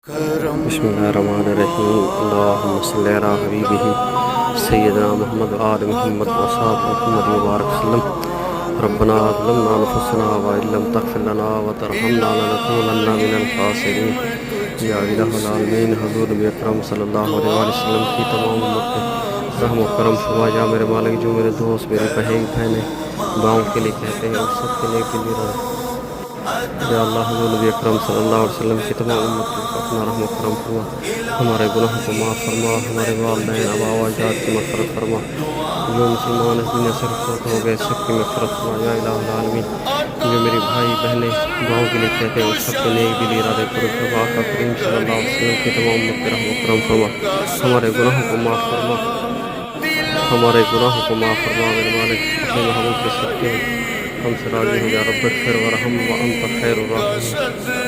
بسم اللہ الرحمن الرحیم اللہم صلی علی حبیبہ سیدنا محمد آل محمد وصحاب محمد مبارک وسلم ربنا ظلمنا انفسنا وإن لم تغفر لنا وترحمنا لنکونن من الخاسرین۔ یا الہ العالمین، حضور نبی اکرم صلی اللہ علیہ وسلم کی تمام امت پہ رحم و کرم فرما۔ یا میرے مالک، جو میرے دوست، میرے بہنیں دعاؤں کے لیے کہتے ہیں، اس سب کے لیے کے لیے یا اللہ، حضور نبی اکرم صلی اللہ علیہ وسلم کی تمام امت پر اپنا رحم و کرم فرما، ہمارے گناہوں کو معاف فرما، ہمارے والدین آباء و اجداد کی مغفرت فرما، جو مسلمان اس دنیا سے رخصت ہو گئے سب کی مغفرت فرما۔ یا الہ العالمین، جو میری بھائی بہنیں دعاؤں کے لیے کہتے ہیں، اس سب کے نیک دلی ارادے پورے فرما۔ آقا کریم صلی اللہ علیہ وسلم کی تمام امت پر رحم و کرم فرما، ہمارے گناہوں کو معاف فرما، ہمارے گناہوں کو معاف فرما۔ میرے مالک، اپنے محبوب کے صدقے ہم سے راضی ہو جا۔ رب اغفر ورحم وانت خیر الراحمین۔